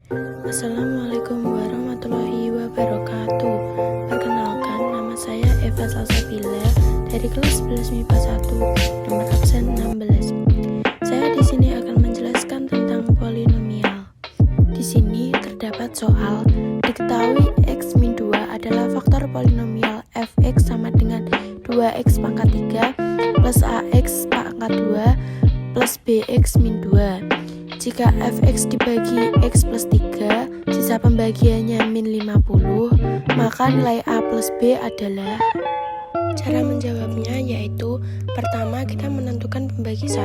Assalamualaikum warahmatullahi wabarakatuh. Perkenalkan, nama saya Eva Salsabila dari kelas 11 MIPA 1, nomor absen 16. Saya di sini akan menjelaskan tentang polinomial. Di sini terdapat soal diketahui x min 2 adalah faktor polinomial fx sama dengan 2x pangkat 3 plus ax pangkat 2 plus bx min 2. Jika fx dibagi x plus 3, sisa pembagiannya min 50, maka nilai a plus b adalah. Cara menjawabnya yaitu, pertama kita menentukan pembagi 1.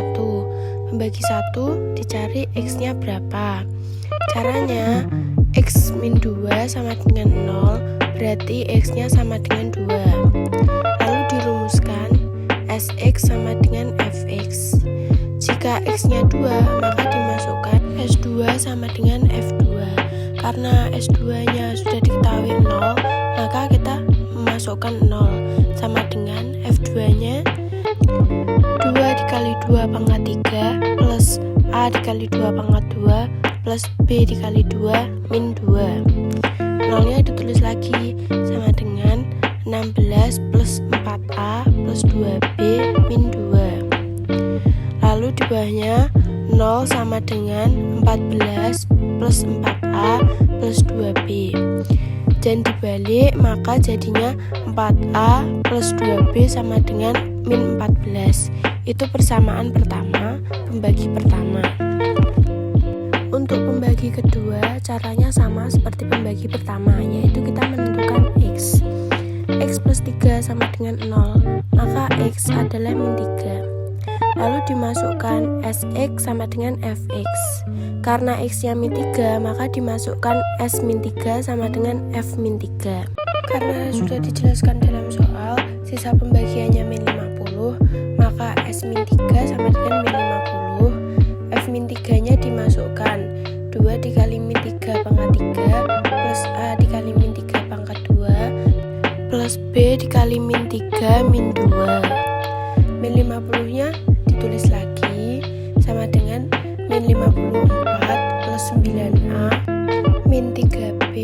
Pembagi 1 dicari x-nya berapa. Caranya, x min 2 sama dengan 0, berarti x-nya sama dengan 2. Lalu dirumuskan, sx sama dengan fx. Jika x-nya 2, maka dimasukkan S2 sama dengan F2. Karena S2-nya sudah diketahui 0, maka kita memasukkan 0 sama dengan F2-nya 2 dikali 2 pangkat 3 plus A dikali 2 pangkat 2 plus B dikali 2 min 2. 0-nya ditulis lagi sama dengan 16 plus 4A plus 2B min 2. Lalu di bawahnya 0 sama dengan 14 plus 4A plus 2B. Dan dibalik maka jadinya 4A plus 2B sama dengan min 14. Itu persamaan pertama, pembagi pertama. Untuk pembagi kedua, caranya sama seperti pembagi pertama, yaitu kita menentukan X. X plus 3 sama dengan 0, maka X adalah min 3. Lalu dimasukkan Sx sama dengan Fx. Karena x-nya min 3, maka dimasukkan S min 3 sama dengan F min 3. Karena sudah dijelaskan dalam soal, sisa pembagiannya min 50, maka S min 3 sama dengan min 50. F min 3-nya dimasukkan 2 dikali min 3 pangkat 3 plus A dikali min 3 pangkat 2 plus B dikali min 3 min 2. Min 50-nya ditulis lagi sama dengan min 54 plus 9A min 3B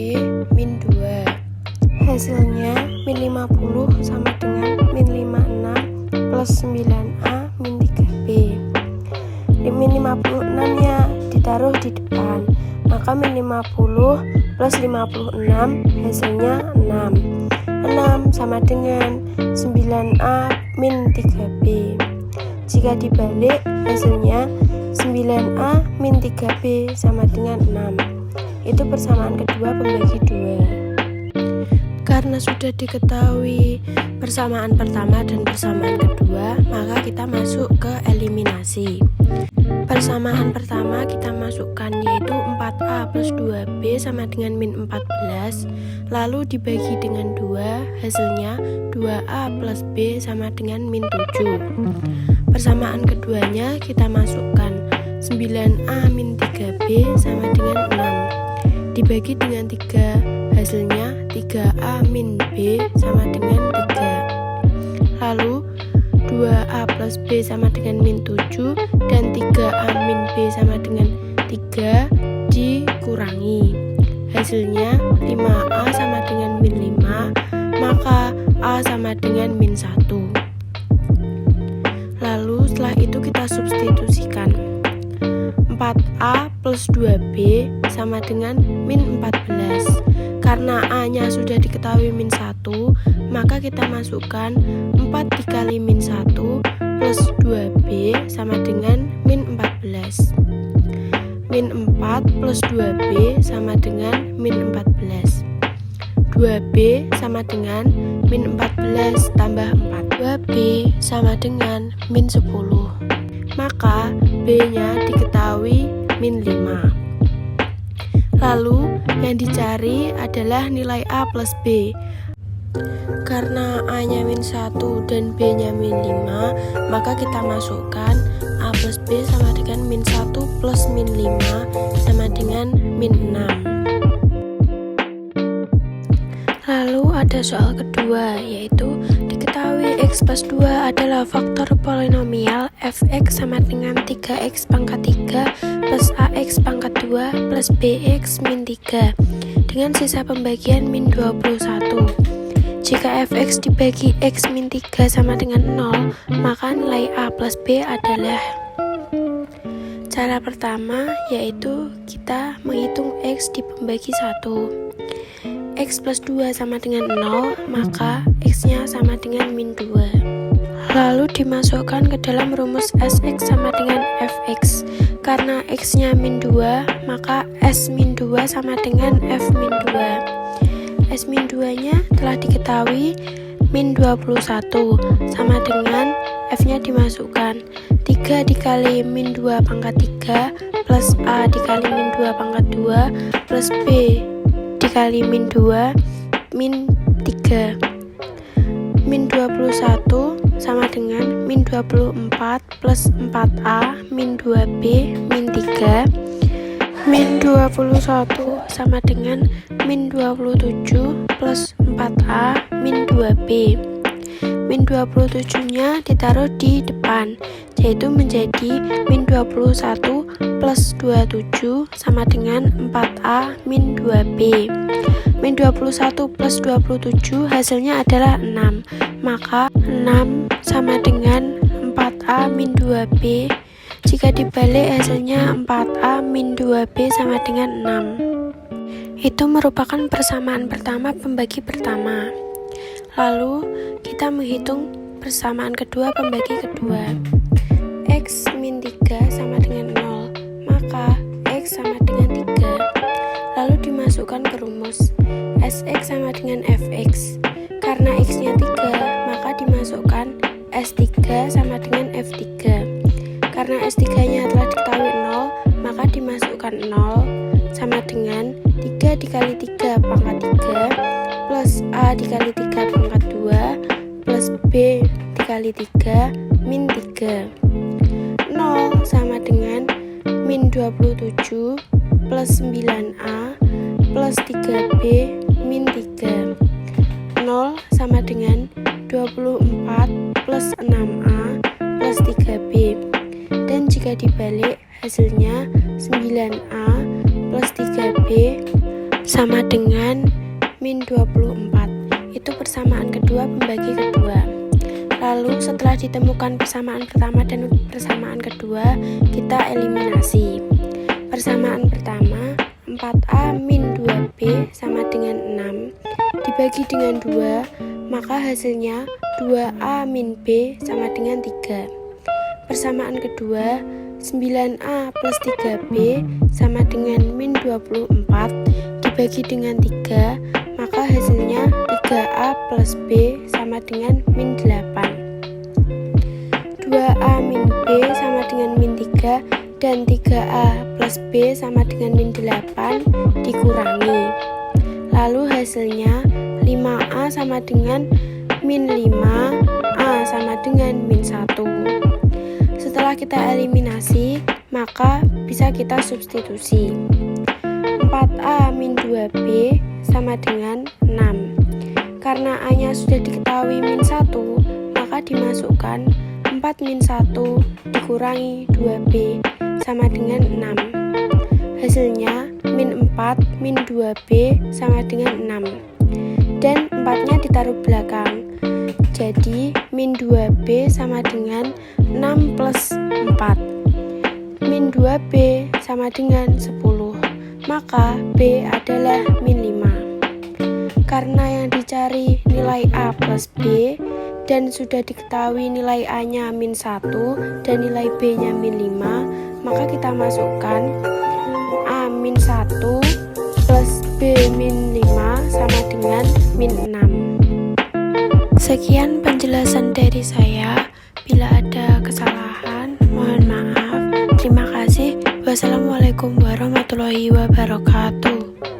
min 2. Hasilnya min 50 sama dengan min 56 plus 9A min 3B. Min 56 nya ditaruh di depan, maka min 50 plus 56 hasilnya 6. 6 sama dengan 9A min 3B. Jika dibalik, hasilnya 9A min 3B sama dengan 6. Itu persamaan kedua pembagi 2. Karena sudah diketahui persamaan pertama dan persamaan kedua, maka kita masuk ke eliminasi. Persamaan pertama kita masukkan yaitu 4A plus 2B sama dengan min 14, lalu dibagi dengan 2, hasilnya 2A plus B sama dengan min 7. Persamaan keduanya kita masukkan 9A min 3B sama dengan 6, dibagi dengan 3, hasilnya 3A min B sama dengan 3. Lalu 2A plus B sama dengan min 7 dan 3A min B sama dengan 3 dikurangi. Hasilnya 5A sama dengan min 5, maka A sama dengan min 1. Lalu setelah itu kita substitusikan. 4A plus 2B sama dengan min 14. Karena A-nya sudah diketahui min 1, maka kita masukkan 4 dikali min 1 plus 2B sama dengan min 14. Min 4 plus 2B sama dengan min 14. 2B sama dengan min 14 tambah 4. 2B sama dengan min 10. Maka B-nya diketahui min 5. Lalu yang dicari adalah nilai A plus B. Karena A-nya min 1 dan B-nya min 5, maka kita masukkan A plus B sama dengan min 1 plus min 5 sama dengan min 6. Lalu ada soal kedua, yaitu diketahui diketahui x plus 2 adalah faktor polinomial fx sama dengan 3x pangkat 3 plus ax pangkat 2 plus bx min 3 dengan sisa pembagian min 21. Jika fx dibagi x min 3 sama dengan 0, maka nilai a plus b adalah. Cara pertama yaitu kita menghitung x dibagi 1. X plus 2 sama dengan 0, maka x-nya sama dengan min 2. Lalu dimasukkan ke dalam rumus Sx sama dengan Fx. Karena x-nya min 2, maka S min 2 sama dengan F min 2. S min 2-nya telah diketahui min 21 sama dengan F-nya dimasukkan 3 dikali min 2 pangkat 3 plus A dikali min 2 pangkat 2 plus B dikali min 2 min 3. Min 21 sama dengan min 24 plus 4A min 2B min 3. Min 21 sama dengan min 27 plus 4A min 2B. Min 27-nya ditaruh di depan, yaitu menjadi min 21 plus 27 sama dengan 4A min 2B. Min 21 plus 27 hasilnya adalah 6, maka 6 sama dengan 4A min 2B. Jika dibalik hasilnya 4A min 2B sama dengan 6. Itu merupakan persamaan pertama pembagi pertama. Lalu kita menghitung persamaan kedua pembagi kedua. X min 3 sama dengan 0, maka X sama dengan 3. Lalu dimasukkan ke rumus Sx sama dengan Fx. Karena X-nya 3, maka dimasukkan S3 sama dengan F3. Karena S3-nya telah diketahui 0, maka dimasukkan 0 sama dengan 3 dikali 3 pangkat 3 plus A dikali 3 pangkat 2 plus B dikali 3 min 3. 0 sama dengan min 27 plus 9A plus 3B min 3. 0 sama dengan 24 plus 6A plus 3B. Dan jika dibalik hasilnya 9A plus 3B sama dengan min 24. Itu persamaan kedua pembagi kedua. Lalu setelah ditemukan persamaan pertama dan persamaan kedua, kita eliminasi. Persamaan pertama 4A min 2B sama dengan 6 dibagi dengan 2, maka hasilnya 2A min B sama dengan 3. Persamaan kedua 9A plus 3B sama dengan min 24 dibagi dengan 3, maka hasilnya 3A plus B sama dengan min 8. 2A min B sama dengan min 3 dan 3A plus B sama dengan min 8 dikurangi. Lalu hasilnya 5A sama dengan min 5, A sama dengan min 1. Setelah kita eliminasi, maka bisa kita substitusi. 4A min 2B sama dengan 6. Karena A-nya sudah diketahui min 1, maka dimasukkan 4 min 1 dikurangi 2B sama dengan 6. Hasilnya min 4 min 2B sama dengan 6. Dan 4-nya ditaruh belakang. Jadi min 2B sama dengan 6 plus 4. Min 2B sama dengan 10. Maka B adalah min 5. Karena yang dicari nilai A plus B dan sudah diketahui nilai A-nya min 1 dan nilai B-nya min 5, maka kita masukkan A min 1 plus B min 5 sama dengan min 6. Sekian penjelasan dari saya. Bila ada kesalahan, mohon maaf. Terima kasih. Wassalamualaikum warahmatullahi wabarakatuh.